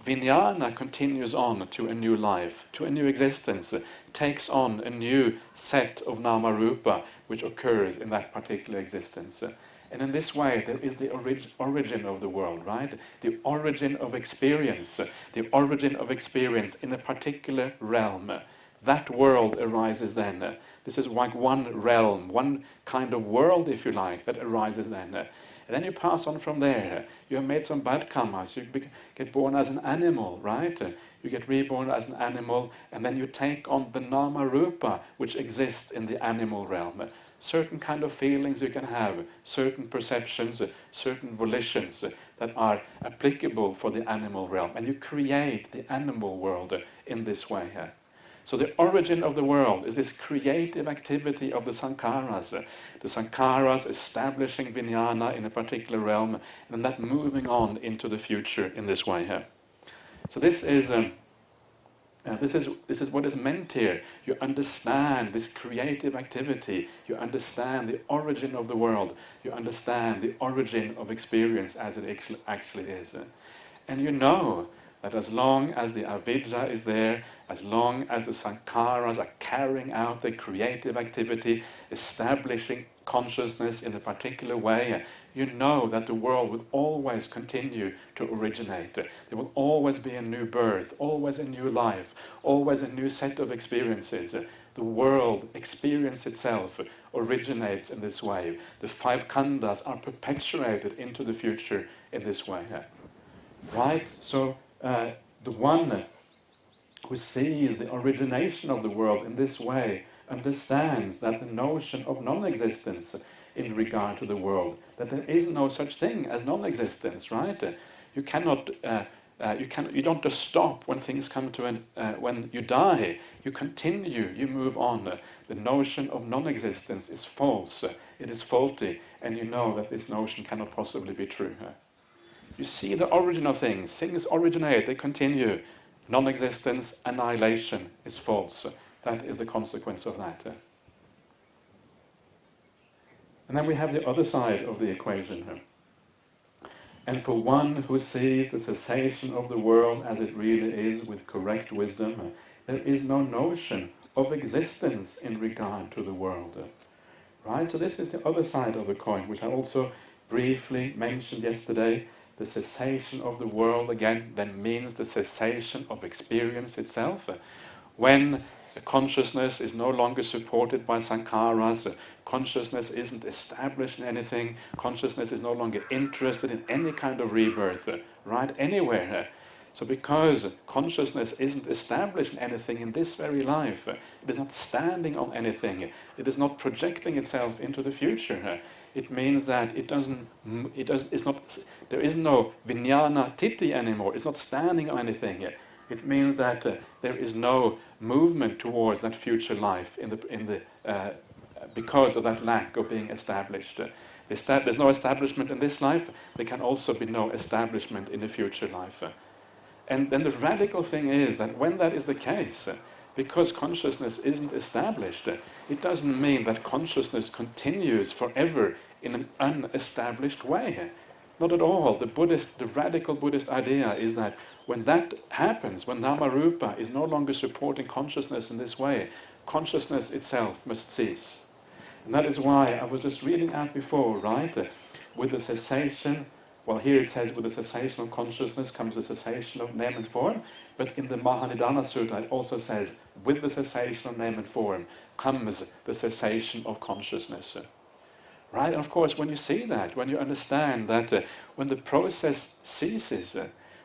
vijnana continues on to a new life, to a new existence, takes on a new set of nama-rupa which occurs in that particular existence. And in this way, there is the origin of the world, right? The origin of experience. The origin of experience in a particular realm. That world arises then. This is like one realm, one kind of world, if you like, that arises then. And then you pass on from there. You have made some bad karmas. You get born as an animal, right? You get reborn as an animal, and then you take on the nama rupa, which exists in the animal realm. Certain kind of feelings you can have, certain perceptions, certain volitions that are applicable for the animal realm. And you create the animal world in this way. So the origin of the world is this creative activity of the sankharas. The sankharas establishing vijnana in a particular realm, and that moving on into the future in this way. So this is what is meant here. You understand this creative activity. You understand the origin of the world. You understand the origin of experience as it actually is. And you know that as long as the avidya is there, as long as the sankharas are carrying out the creative activity, establishing consciousness in a particular way, you know that the world will always continue to originate. There will always be a new birth, always a new life, always a new set of experiences. The world, experience itself, originates in this way. The five khandhas are perpetuated into the future in this way. Right? So the one who sees the origination of the world in this way understands that the notion of non-existence in regard to the world, that there is no such thing as non-existence, right? You cannot, you don't just stop when things come to an, when you die. You continue, you move on. The notion of non-existence is false, it is faulty, and you know that this notion cannot possibly be true. You see the origin of things. Things originate, they continue. Non-existence, annihilation is false. That is the consequence of that. And then we have the other side of the equation. And for one who sees the cessation of the world as it really is with correct wisdom, there is no notion of existence in regard to the world. Right? So this is the other side of the coin, which I also briefly mentioned yesterday. The cessation of the world, again, then means the cessation of experience itself. When consciousness is no longer supported by sankharas, consciousness isn't established in anything, consciousness is no longer interested in any kind of rebirth, right, anywhere. So because consciousness isn't established in anything in this very life, it is not standing on anything, it is not projecting itself into the future, it means that there is no vijnana titi anymore, it's not standing on anything. It means that there is no movement towards that future life because of that lack of being established. There's no establishment in this life, there can also be no establishment in the future life. And then the radical thing is that when that is the case, because consciousness isn't established, it doesn't mean that consciousness continues forever in an unestablished way. Not at all. The radical Buddhist idea is that when that happens, when Namarupa is no longer supporting consciousness in this way, consciousness itself must cease. And that is why I was just reading out before, right? With the cessation, well, here it says with the cessation of consciousness comes the cessation of name and form, but in the Mahanidana Sutta it also says with the cessation of name and form comes the cessation of consciousness. Right? And of course, when you see that, when you understand that when the process ceases,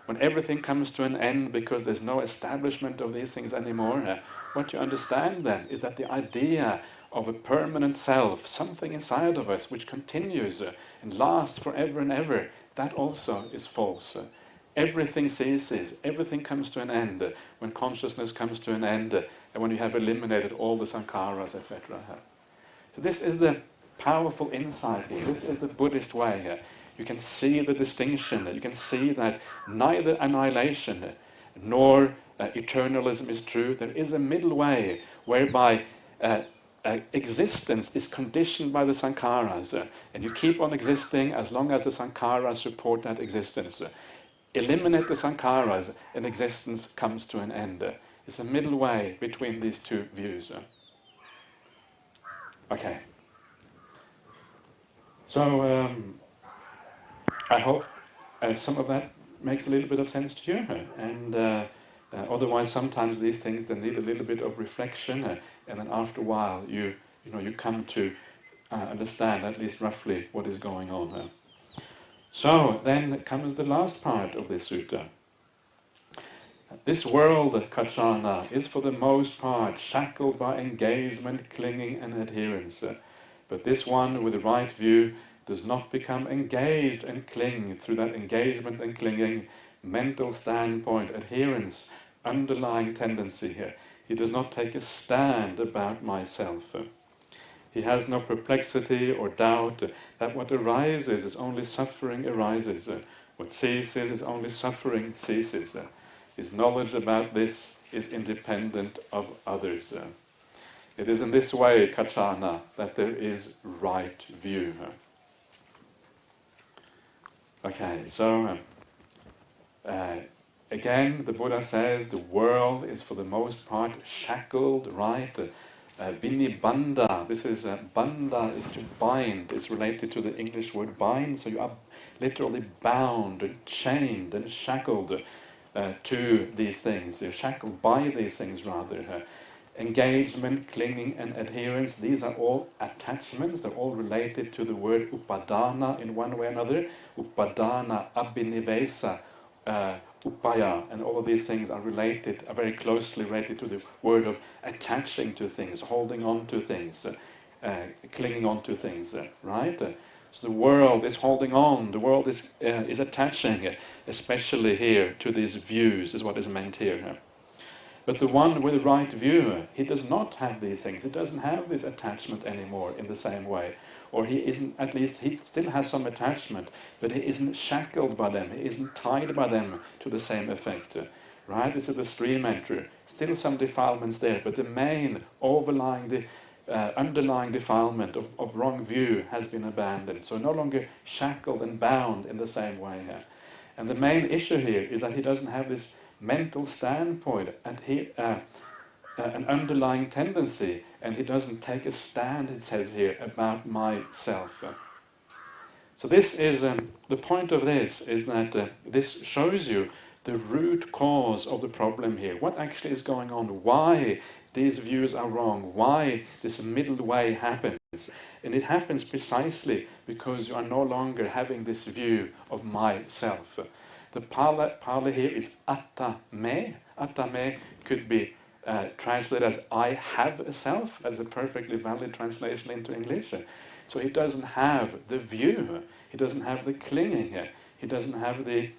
when everything comes to an end because there's no establishment of these things anymore, what you understand then is that the idea of a permanent self, something inside of us which continues and lasts forever and ever, that also is false. Everything ceases, everything comes to an end when consciousness comes to an end and when you have eliminated all the sankharas, etc. So this is the powerful insight here. This is the Buddhist way here. You can see the distinction. You can see that neither annihilation nor eternalism is true. There is a middle way whereby existence is conditioned by the sankharas, and you keep on existing as long as the sankharas support that existence. Eliminate the sankharas and existence comes to an end. It's a middle way between these two views. Okay. So I hope some of that makes a little bit of sense to you, and otherwise sometimes these things they need a little bit of reflection, and then after a while you come to understand at least roughly what is going on. So then comes the last part of this sutta. This world, Kachana, is for the most part shackled by engagement, clinging and adherence. But this one with the right view does not become engaged and cling through that engagement and clinging, mental standpoint, adherence, underlying tendency here. He does not take a stand about myself. He has no perplexity or doubt that what arises is only suffering arises. What ceases is only suffering ceases. His knowledge about this is independent of others. It is in this way, Kachana, that there is right view. Okay, so again, the Buddha says the world is for the most part shackled, right? Vinibanda, this is banda is to bind, it's related to the English word bind, so you are literally bound and chained and shackled to these things. You're shackled by these things rather. Engagement, clinging and adherence, these are all attachments, they're all related to the word upadana in one way or another. Upadana, abhinivesa, upaya, and all of these things are related, are very closely related to the word of attaching to things, holding on to things, clinging on to things, right? So the world is holding on, the world is attaching, especially here to these views, is what is meant here. But the one with the right view, he does not have these things, he doesn't have this attachment anymore in the same way. Or he isn't, at least he still has some attachment, but he isn't shackled by them, he isn't tied by them to the same effect. Right? This is the stream entry. Still some defilements there, but the main overlying, underlying defilement of wrong view has been abandoned. So no longer shackled and bound in the same way here. And the main issue here is that he doesn't have this mental standpoint and an underlying tendency, and he doesn't take a stand, it says here, about myself. So this is, the point of this is that this shows you the root cause of the problem here. What actually is going on? Why these views are wrong? Why this middle way happens? And it happens precisely because you are no longer having this view of myself. The Pali here is atta me. Atta me could be translated as I have a self. That's a perfectly valid translation into English. So he doesn't have the view, he doesn't have the clinging, he doesn't have the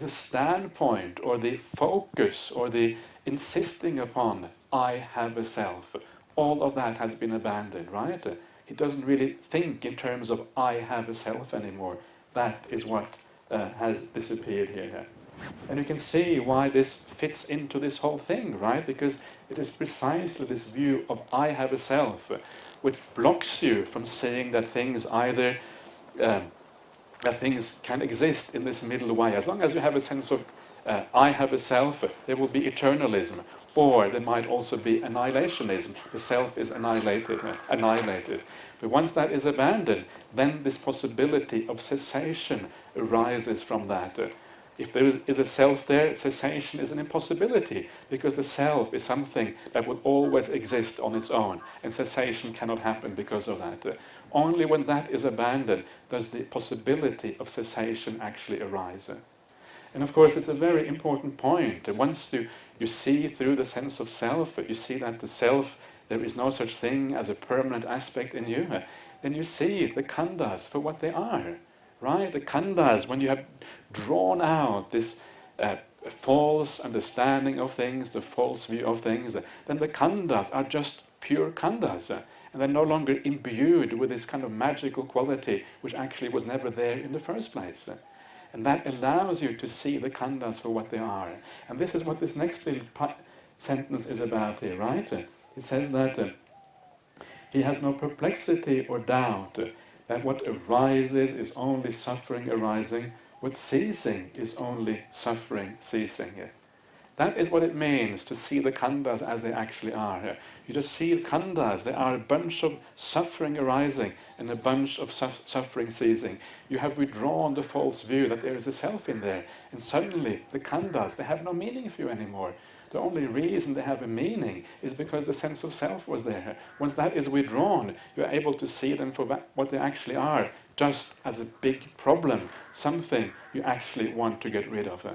standpoint or the focus or the insisting upon I have a self. All of that has been abandoned, right? He doesn't really think in terms of I have a self anymore. That is what has disappeared here. And you can see why this fits into this whole thing, right? Because it is precisely this view of I have a self which blocks you from seeing that things either that things can exist in this middle way. As long as you have a sense of I have a self, there will be eternalism, or there might also be annihilationism. The self is annihilated. But once that is abandoned, then this possibility of cessation arises from that. If there is a self there, cessation is an impossibility, because the self is something that will always exist on its own, and cessation cannot happen because of that. Only when that is abandoned does the possibility of cessation actually arise. And of course it's a very important point. Once you see through the sense of self, you see that the self, there is no such thing as a permanent aspect in you, then you see the khandhas for what they are. Right? The khandhas, when you have drawn out this false understanding of things, the false view of things, then the khandhas are just pure khandhas. And they're no longer imbued with this kind of magical quality which actually was never there in the first place. And that allows you to see the khandhas for what they are. And this is what this next little sentence is about here, right? It says that he has no perplexity or doubt, that what arises is only suffering arising, what ceasing is only suffering ceasing. That is what it means to see the khandhas as they actually are. You just see khandhas, they are a bunch of suffering arising and a bunch of suffering ceasing. You have withdrawn the false view that there is a self in there, and suddenly the khandhas, they have no meaning for you anymore. The only reason they have a meaning is because the sense of self was there. Once that is withdrawn, you're able to see them for what they actually are, just as a big problem, something you actually want to get rid of.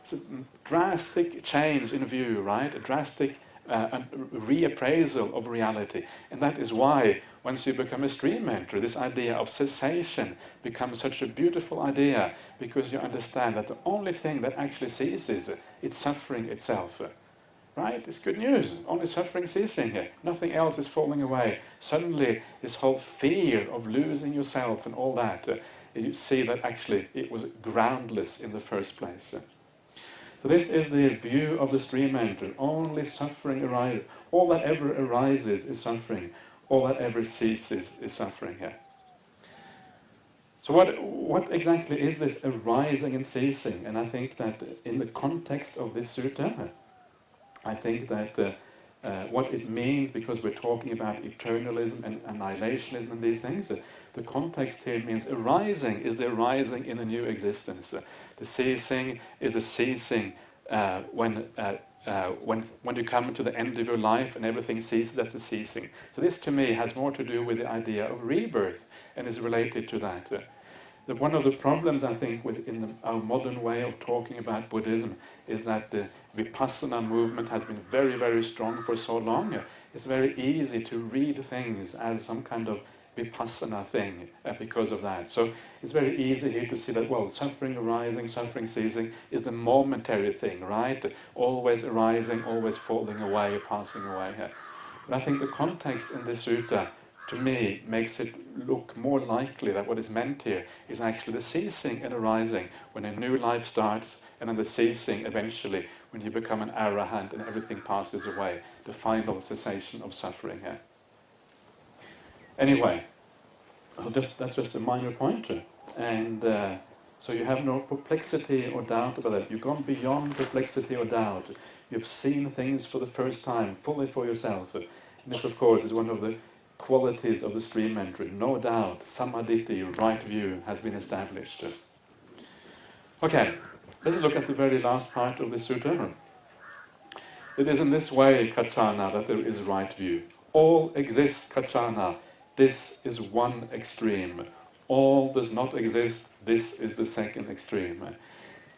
It's a drastic change in view, right? A drastic reappraisal of reality. And that is why, once you become a stream mentor, this idea of cessation becomes such a beautiful idea, because you understand that the only thing that actually ceases, it's suffering itself. Right? It's good news. Only suffering ceasing here. Nothing else is falling away. Suddenly, this whole fear of losing yourself and all that, you see that actually it was groundless in the first place. So this is the view of the stream mentor. Only suffering arises. All that ever arises is suffering. All that ever ceases is suffering here. So what exactly is this arising and ceasing? And I think that in the context of this sutta, I think that what it means, because we're talking about eternalism and annihilationism and these things, the context here means arising is the arising in a new existence. The ceasing is the ceasing when you come to the end of your life and everything ceases, that's the ceasing. So this to me has more to do with the idea of rebirth and is related to that. One of the problems, I think, within our modern way of talking about Buddhism is that the Vipassana movement has been very, very strong for so long. It's very easy to read things as some kind of Vipassana thing because of that. So it's very easy here to see that, well, suffering arising, suffering ceasing is the momentary thing, right? Always arising, always falling away, passing away. But I think the context in this sutta, to me, makes it look more likely that what is meant here is actually the ceasing and arising when a new life starts, and then the ceasing eventually when you become an arahant and everything passes away, the final cessation of suffering here. Anyway, that's just a minor point. And so you have no perplexity or doubt about that. You've gone beyond perplexity or doubt. You've seen things for the first time, fully for yourself. And this, of course, is one of the qualities of the stream entry. No doubt, sammaditthi, right view, has been established. Okay, let's look at the very last part of the sutta. It is in this way, kachana, that there is right view. All exists, kachana. This is one extreme. All does not exist. This is the second extreme.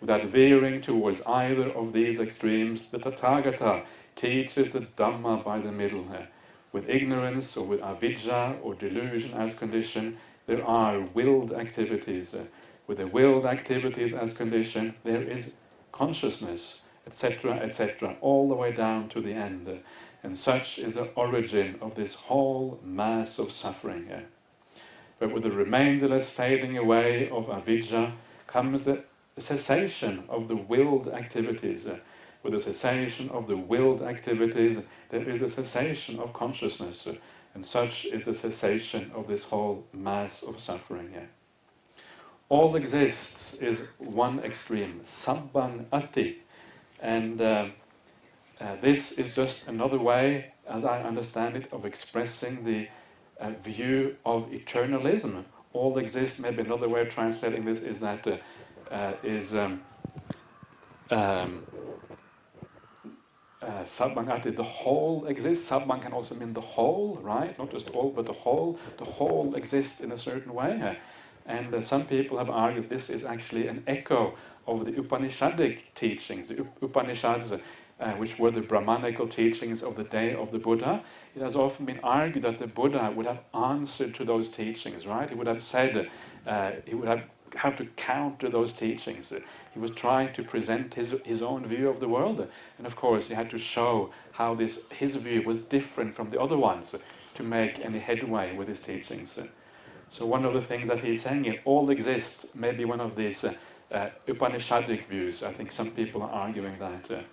Without veering towards either of these extremes, the Tathagata teaches the Dhamma by the middle. With ignorance or with avidya or delusion as condition, there are willed activities. With the willed activities as condition, there is consciousness, etc., etc., all the way down to the end. And such is the origin of this whole mass of suffering. But with the remainderless fading away of avidya comes the cessation of the willed activities. With the cessation of the willed activities, there is the cessation of consciousness, and such is the cessation of this whole mass of suffering. All exists is one extreme, sabbang ati, and this is just another way, as I understand it, of expressing the view of eternalism. All exists, maybe another way of translating this is that sabbang ati, the whole exists. Sabbang can also mean the whole, right? Not just all, but the whole. The whole exists in a certain way. And some people have argued this is actually an echo of the Upanishadic teachings, the Upanishads, which were the Brahmanical teachings of the day of the Buddha. It has often been argued that the Buddha would have answered to those teachings, right? He would have said, he would have to counter those teachings. He was trying to present his own view of the world, and of course he had to show how his view was different from the other ones to make any headway with his teachings. So one of the things that he's saying here, all exists, may be one of these Upanishadic views. I think some people are arguing that.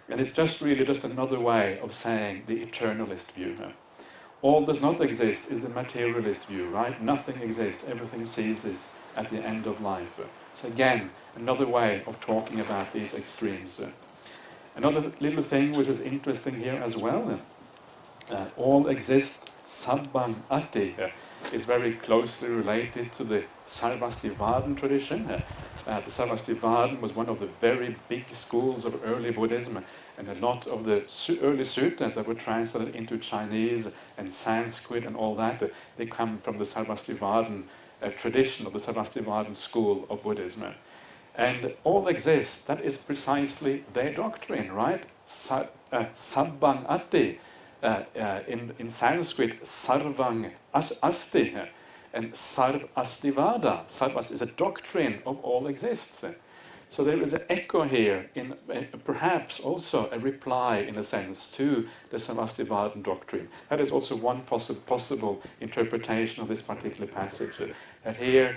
And it's just really just another way of saying the eternalist view. All does not exist is the materialist view, right? Nothing exists, everything ceases at the end of life. So again, another way of talking about these extremes. Another little thing which is interesting here as well, all exist sabbang ati, is very closely related to the Sarvastivadin tradition. The Sarvastivadin was one of the very big schools of early Buddhism, and a lot of the early suttas that were translated into Chinese and Sanskrit and all that, they come from the Sarvastivadin tradition of the Sarvastivadin school of Buddhism. And all exists, that is precisely their doctrine, right? Sabbang atti. In Sanskrit, sarvang asti. And sarv astivada. Sarvas is a doctrine of all exists. So there is an echo here, in perhaps also a reply, in a sense, to the Sarvastivadin doctrine. That is also one possible interpretation of this particular passage. That here,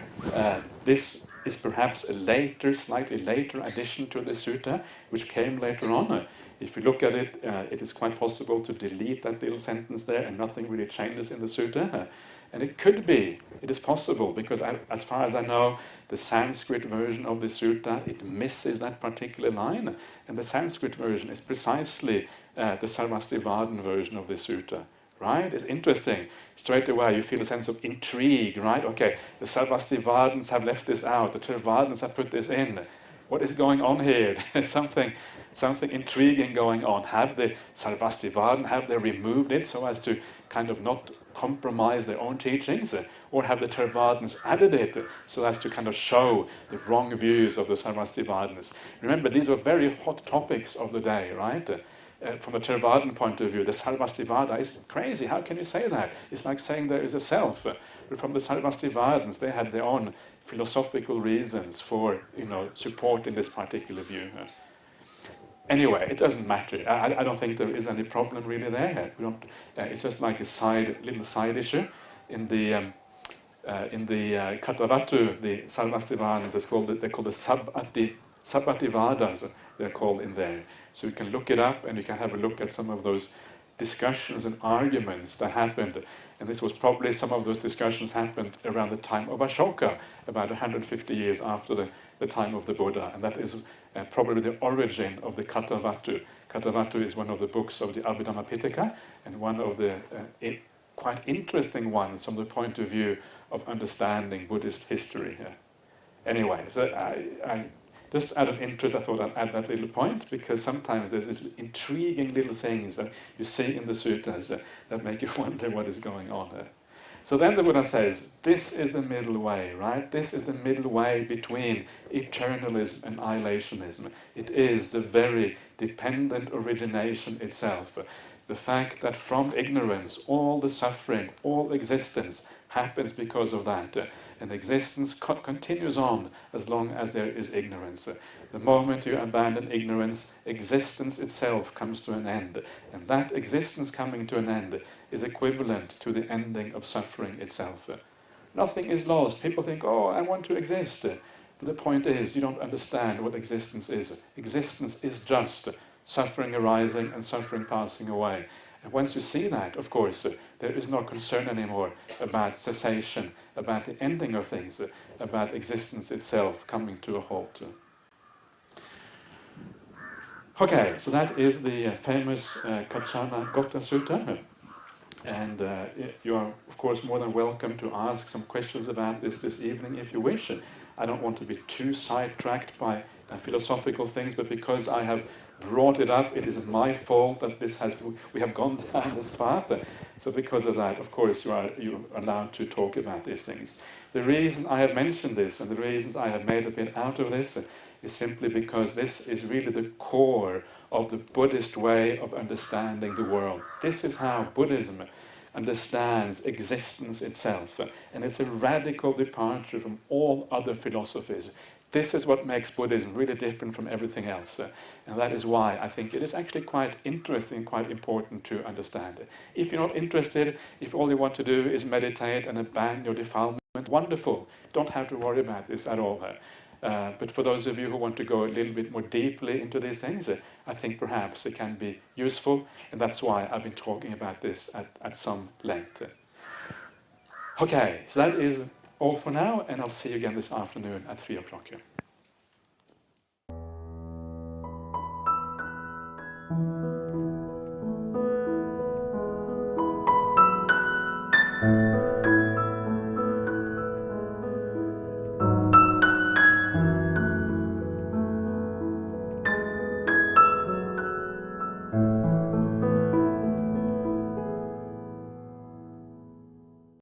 this is perhaps a later, slightly later addition to the sutta, which came later on. If you look at it, it is quite possible to delete that little sentence there and nothing really changes in the sutta. And it could be, it is possible, because as far as I know, the Sanskrit version of the sutta, it misses that particular line. And the Sanskrit version is precisely the Sarvastivadin version of the sutta. Right? It's interesting. Straight away you feel a sense of intrigue, right? Okay, the Sarvastivadins have left this out, the Theravadins have put this in. What is going on here? There's something intriguing going on. Have the Sarvastivadin, have they removed it so as to kind of not compromise their own teachings? Or have the Theravadins added it so as to kind of show the wrong views of the Sarvastivadins? Remember, these were very hot topics of the day, right? From a Theravadin point of view, the Sarvastivada is crazy. How can you say that? It's like saying there is a self. But from the Sarvastivadins, they had their own philosophical reasons for, supporting this particular view. Anyway, it doesn't matter. I don't think there is any problem really there. It's just like a little side issue. In the Katavatu, the Sarvastivadins, they're called the Sabbativadas. They're called in there. So you can look it up and you can have a look at some of those discussions and arguments that happened. And this was probably, some of those discussions happened around the time of Ashoka, about 150 years after the time of the Buddha. And that is probably the origin of the Katavatu. Katavatu is one of the books of the Abhidhamma Pitaka, and one of the quite interesting ones from the point of view of understanding Buddhist history. Anyway, so I just out of interest, I thought I'd add that little point, because sometimes there's these intriguing little things that you see in the suttas that make you wonder what is going on there. So then the Buddha says, this is the middle way, right? This is the middle way between eternalism and annihilationism. It is the very dependent origination itself. The fact that from ignorance, all the suffering, all existence happens because of that. And existence continues on as long as there is ignorance. The moment you abandon ignorance, existence itself comes to an end. And that existence coming to an end is equivalent to the ending of suffering itself. Nothing is lost. People think, oh, I want to exist. But the point is, you don't understand what existence is. Existence is just suffering arising and suffering passing away. And once you see that, of course, there is no concern anymore about cessation, about the ending of things, about existence itself coming to a halt. Okay, so that is the famous Kachana Gotta Sutta. And you are, of course, more than welcome to ask some questions about this evening if you wish. I don't want to be too sidetracked by philosophical things, but because I have brought it up, it is my fault that we have gone down this path. So because of that, of course, you're allowed to talk about these things. The reason I have mentioned this, and the reasons I have made a bit out of this, is simply because this is really the core of the Buddhist way of understanding the world. This is how Buddhism understands existence itself, and it's a radical departure from all other philosophies. This is what makes Buddhism really different from everything else, and that is why I think it is actually quite interesting, quite important to understand it. If you're not interested, if all you want to do is meditate and abandon your defilement, wonderful, don't have to worry about this at all. But for those of you who want to go a little bit more deeply into these things, I think perhaps it can be useful, and that's why I've been talking about this at some length. Okay, so that is all for now, and I'll see you again this afternoon at 3 o'clock.